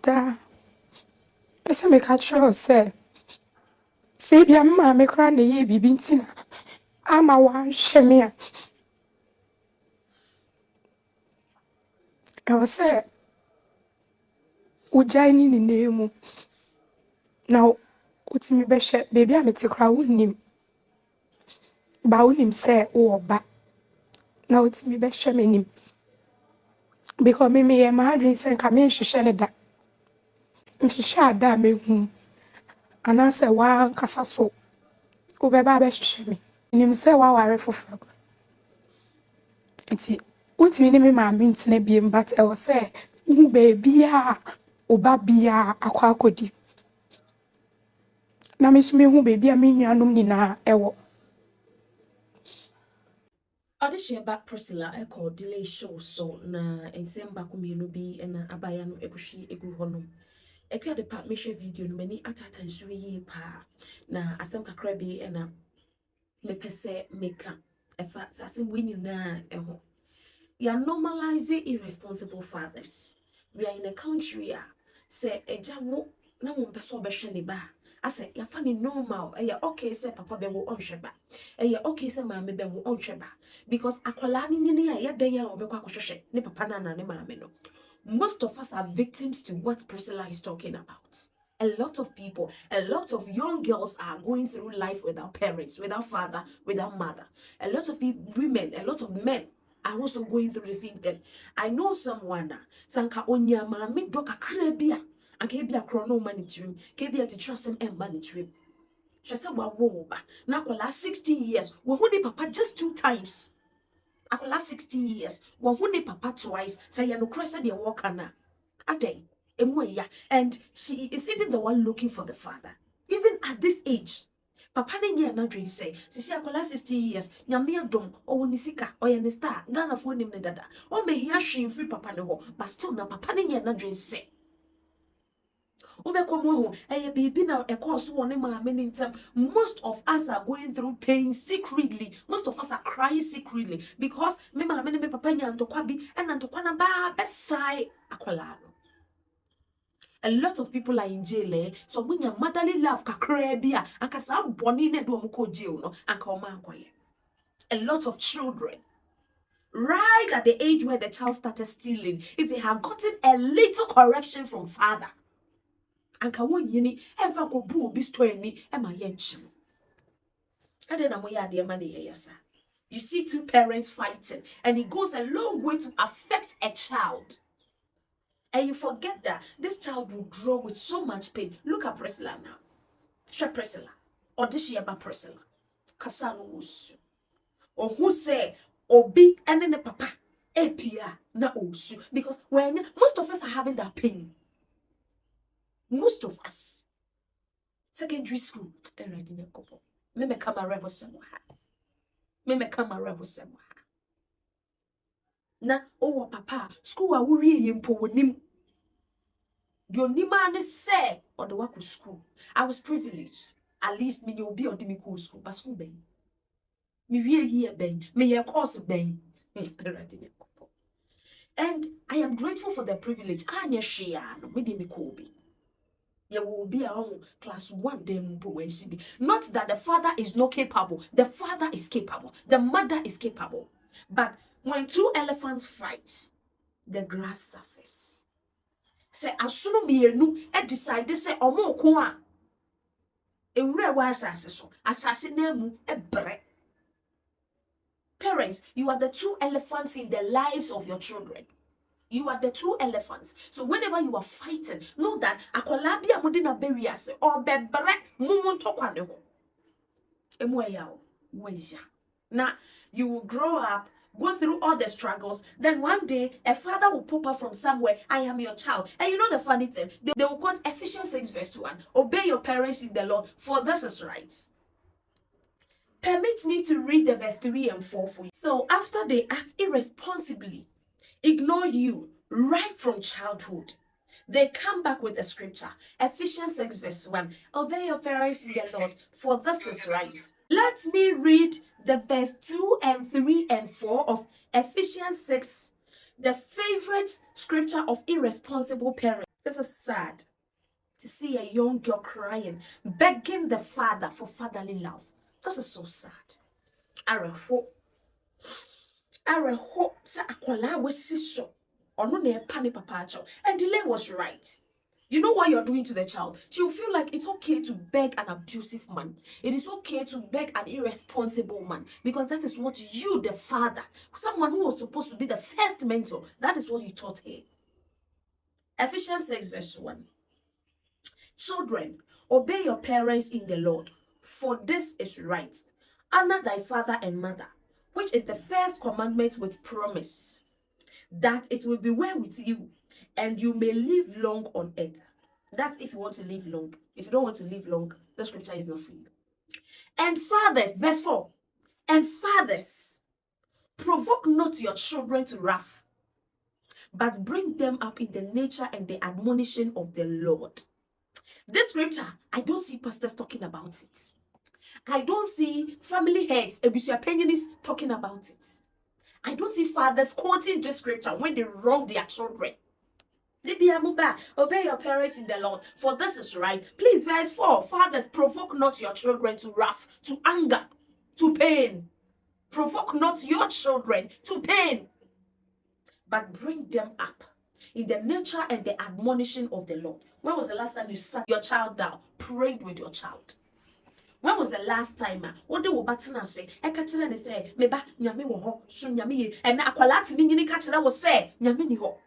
Da, pesa me catch you say. Say be a mamma crying the ye be bintina. I'm a one shemia. I was say, Ujani ni name. Now, what's me beshe, baby, I'm a crowd him. Bound him say, oh, ba. Now it's me beshe him. Because me and my dreams and come in, she shed that. She shall da me whom. And I say, one casasso. Oh, baby, beshe me. Him say, wow, I refer from. Nti wontimi ne me maame ntena biem but ɛwɔ sɛ wo baabi a oba bia akɔ akɔdi na me so mehu baabi a me nuanom nyinaa ɛwɔ. Odehyieba Priscilla echo delay show so na ensem baako mienu bi na abaya no ekuhwe egu honom. Ekua de pa mehwe video no mani atata nsu yi pa na asem kakra bi na mepese meka efa asem we nyinaa eho. We are normalizing irresponsible fathers. We are in a country say ejawo na mo pese obehwe ne ba. Ase ya fa ni normal okay say papa be wo onhwe ba. Okay say maame be wo onhwe ba because akola ni nyini ya den ya obekwa akohwehwe ne papa na ne maame no. Most of us are victims to what Priscilla is talking about. A lot of people, a lot of young girls are going through life without parents, without father, without mother. A lot of people, women, a lot of men are also going through the same thing. I know someone, Sanka Onyama, make doka krebia, and kebia chrono manitrim, kebia to trust him and manitrim. She said, Wawoba, now for last 16 years, we only papa just 2 times. After last 16 years, we only papa twice, say you no cross the walk na. Ade, and she is even the one looking for the father. Even at this age. Papa ne nye na dream say, sisi akola 16 years, nyame adom, o ni sika, o ye ni star, Ghana fo nim ne dada. O me hia hwin free papa ne ho, but still na papa ne nye na dream say. Most of us are going through pain secretly. Most of us are crying secretly because me mama me papa nya ntokwa bi na ntokwa na ba besai akola no. A lot of people are in jail, so when your motherly love kakra bia anka sa boni na do omko jail no anka o man koye. A lot of children right at the age where the child started stealing, if they have gotten a little correction from father, anka won yini emfa ko bu obi store ni e ma ye nchi. Ade na mo ya de ma na ye yesa. You see 2 parents fighting and it goes a long way to affect a child. And you forget that this child will grow with so much pain. Look at Priscilla now. She Priscilla. Odehyieba Priscilla. Kasano usu. Or who say obi and then papa epia na usu. Because when most of us are having that pain. Most of us. Secondary school. Meme kama rebel somewhere. Meme kama rebel somewhere. Na oh papa school a wuri yimpo wonim. Your nima say or the work of school. I was privileged. At least me you be on the cool school, but school ben. Me year ben, me your course ben. And I am grateful for the privilege. Anya share no me de me cool be. You will be on class 1 them. Not that the father is not capable. The father is capable. The mother is capable. But when 2 elephants fight, the grass surface. Say asono mienu e decide say omo ko a ewura wa asase so asase na mu e bre. Parents, you are the 2 elephants in the lives of your children. You are the 2 elephants. So whenever you are fighting, know that akola bia mo de na bewi ase or bebre mumu ntokwa ne ho. Emu eya o, weja. Now you will grow up, go through all the struggles. Then one day, a father will pop up from somewhere. I am your child. And you know the funny thing? They will quote Ephesians 6 verse 1. Obey your parents in the Lord, for this is right. Permit me to read the verse 3 and 4 for you. So after they act irresponsibly, ignore you right from childhood, they come back with the scripture. Ephesians 6 verse 1. Obey your parents in the Lord, for this is right. Let me read the verse 2 and 3 and 4 of Ephesians 6, the favorite scripture of irresponsible parents. This is sad to see a young girl crying, begging the father for fatherly love. This is so sad. Areho sa akwala wesi so. Ono na epa ne papa acho. And delay was right. You know what you're doing to the child? She'll feel like it's okay to beg an abusive man. It is okay to beg an irresponsible man. Because that is what you, the father, someone who was supposed to be the first mentor, that is what you taught her. Ephesians 6 verse 1. Children, obey your parents in the Lord, for this is right. Honor thy father and mother, which is the first commandment with promise, that it will be well with you and you may live long on earth. That's if you want to live long. If you don't want to live long, the scripture is not for you. And fathers, verse 4, and fathers, provoke not your children to wrath, but bring them up in the nature and the admonition of the Lord. This scripture, I don't see pastors talking about it. I don't see family heads, opinions talking about it. I don't see fathers quoting this scripture when they wrong their children. Obey your parents in the Lord, for this is right. Please, verse 4, fathers, provoke not your children to wrath, to anger, to pain. Provoke not your children to pain, but bring them up in the nature and the admonition of the Lord. When was the last time you sat your child down, prayed with your child? When was the last time? What do you say? I catch and say, Meba, Yami wo ho, soon Yami, and Aqualati meaning catch and I was say, Yamini ho.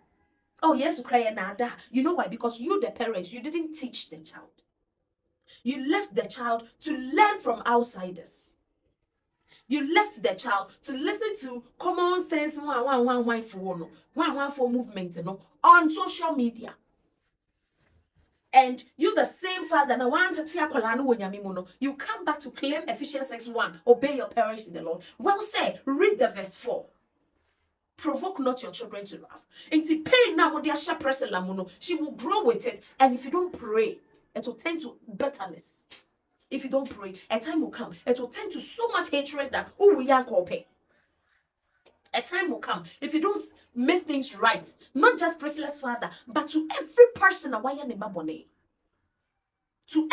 Oh, yes, cry nada. You know why? Because you, the parents, you didn't teach the child. You left the child to learn from outsiders. You left the child to listen to common sense one for movement, on social media. And you, the same father, now want to see you come back to claim Ephesians 6:1. Obey your parents in the Lord. Well said. Read the verse 4. Provoke not your children to wrath. And the pain now, she will grow with it. And if you don't pray, it will tend to bitterness. If you don't pray, a time will come. It will tend to so much hatred that we yank pay. A time will come. If you don't make things right, not just Priscilla's father, but to every person, to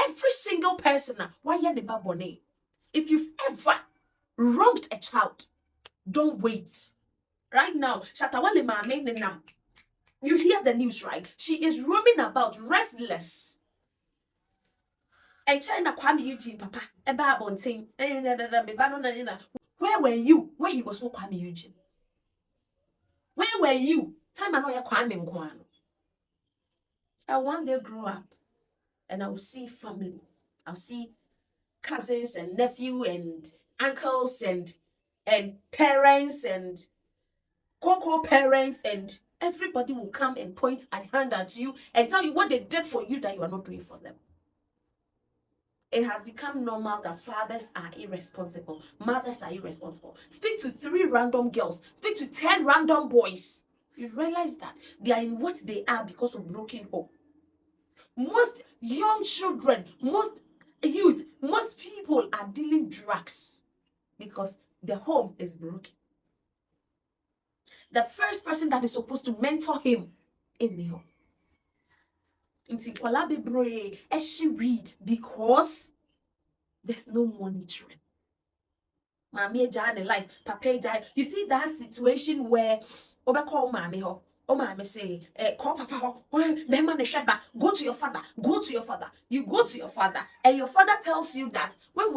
every single person, if you've ever wronged a child, don't wait. Right now, you hear the news, right? She is roaming about restless. And China Kwame Eugene, Papa, a babon saying, where were you when he was with Kwame Eugene? Where were you? Time I know you're Kwame Nkwano. I one day grow up and I will see family. I'll see cousins and nephew and uncles and parents and co-parents, and everybody will come and point a hand at you and tell you what they did for you that you are not doing for them. It has become normal that fathers are irresponsible, mothers are irresponsible. Speak to 3 random girls, speak to 10 random boys. You realize that they are in what they are because of broken home. Most young children, most youth, most people are dealing drugs because the home is broken. The first person that is supposed to mentor him in the home. Because there's no monitoring. Life, Papa, you see that situation where call mommy ho. Oh, mommy say, call Papa ho. Go to your father. Go to your father. You go to your father, and your father tells you that when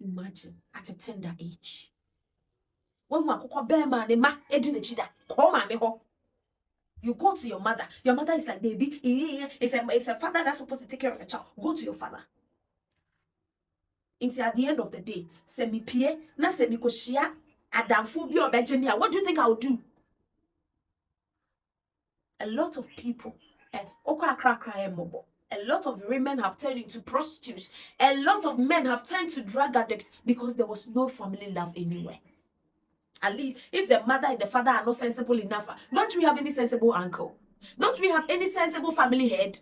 imagine at a tender age. When call mommy ho. You go to your mother. Your mother is like, baby, it's a father that's supposed to take care of a child. Go to your father. Until at the end of the day, semi pie, na semi koshia, adamfu bi obejenia. What do you think I will do? A lot of people, a lot of women have turned into prostitutes. A lot of men have turned to drug addicts because there was no family love anywhere. At least if the mother and the father are not sensible enough, don't we have any sensible uncle? Don't we have any sensible family head?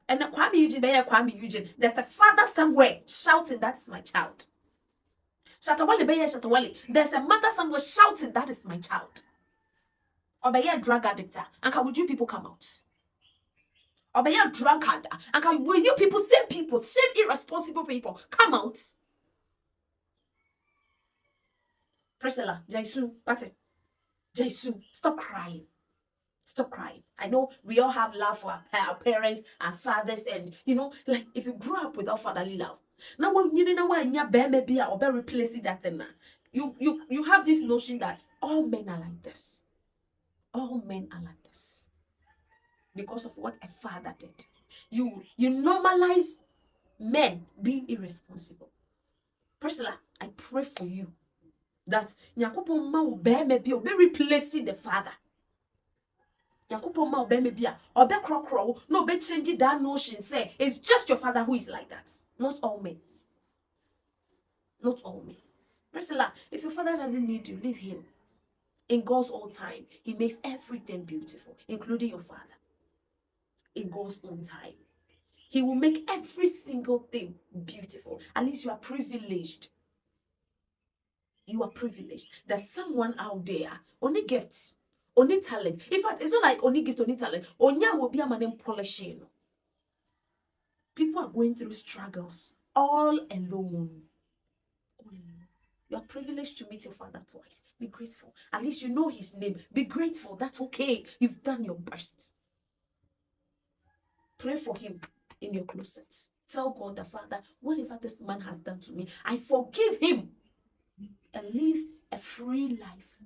And Kwame Eugene, there's a father somewhere shouting, that's my child. Shatawale, there's a mother somewhere shouting, that is my child. Or be a drug addict, and would you people come out? Or be a drunkard, and will you people, same irresponsible people, come out? Priscilla, Jaisu, what's it? Jaisu, stop crying. Stop crying. I know we all have love for our parents, our fathers, and like if you grew up without fatherly love. Now when you know why your baby be or be replacing that thing now. You have this notion that all men are like this. All men are like this. Because of what a father did. You normalize men being irresponsible. Priscilla, I pray for you that Nyankopon ma wo baby be replacing the father. Yankopon ma obey me bia obe krokro no obe change that notion say it's just your father who is like that. Not all men. Not all men. Priscilla, if your father doesn't need you, leave him. In God's own time, he makes everything beautiful, including your father. In God's own time, he will make every single thing beautiful. At least you are privileged. You are privileged. There's someone out there, only gifts, only talent. In fact, it's not like only gift, only talent. Onya will be a man polishing. People are going through struggles all alone. You are privileged to meet your father twice. Be grateful. At least you know his name. Be grateful. That's okay. You've done your best. Pray for him in your closet. Tell God the Father, whatever this man has done to me, I forgive him and live a free life.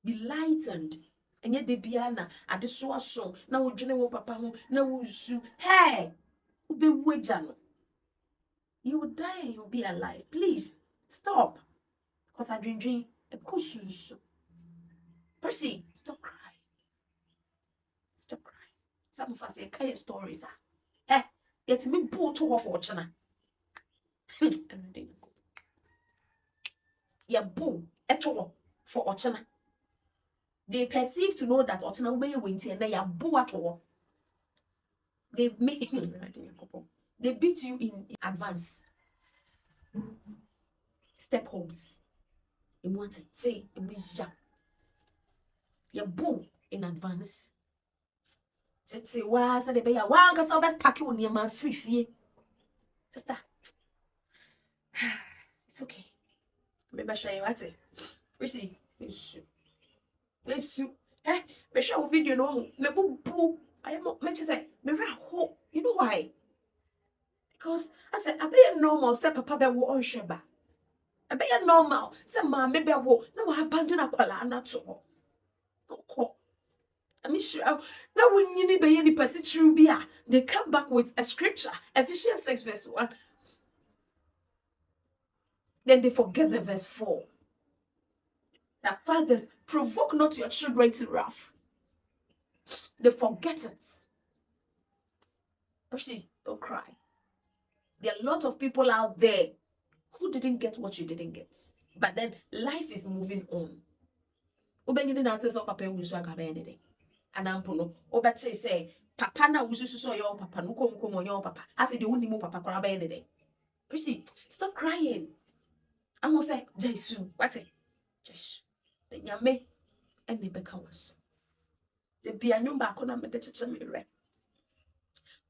Be lightened. And yet, the biana at the so now we journey papa home. Now we hey, you will die and you'll be alive. Please stop. Because I dream a kusu. Percy, stop crying. Stop crying. Some of us say kind stories. Hey, yet me boo to her fortune. Ya boo at all for Ochana. They perceive to know that Ochana way winty and they are boo at all. They make they beat you in advance. Step homes. You want to say you boo in advance. Say was the bay one cause always pack you near my free fee. Sister. It's okay. Maybe show you what it. Receive. Yes. Eh, me show video no me boo. I am not say me hope. You know why? Because I said I be normal say papa be wo on sheba. I be normal say ma me be wo na wa abandon akwala na to ho. Okay. I'm sure now when you need any particular be they come back with a scripture, Ephesians 6 verse 1. Then they forget the verse 4. That fathers, provoke not your children to wrath. They forget it. But see, don't cry. There are a lot of people out there who didn't get what you didn't get. But then life is moving on. And I'm polo. Obeche say, Papa na ususu your papa, no come your papa. After the only papa crab any day. See, stop crying. I'm off Jesu. What's it? Jesu. The yame and the becomes. The piano back on a meditation mirror.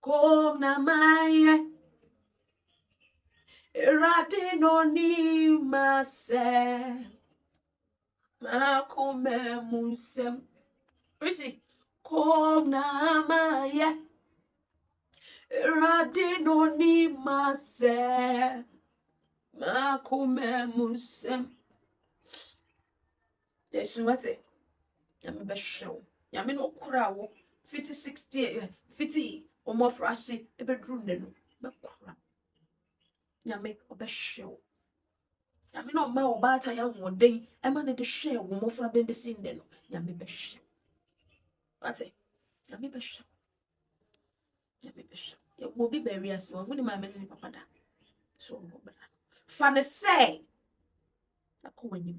Come na my erade no ni mase. Makume musem. See. Kom na maya radino ni mase makume musem. Yes, what's it? Yami be show. Yami no kura wo 50 60 50 or more frashy a bedroom then be kura. Yami obe show. Yami no ma obata ya one day. I man de share wo more fra be seen then. Yami be show. What's it? Yami be show. You will be very as well. When my man papa da. So Fanny say I call when you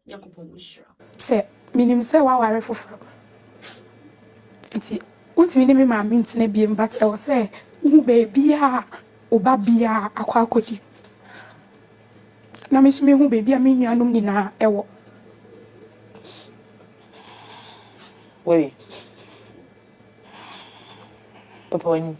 Yakupon was sure. Say, minim say wa ware foforo. Nti, untimi me ma mintine biem but I will say, baby oba bia akwa akodi. Na me so me hu baby a me nuanom nyina ewo. Wait. Papa, when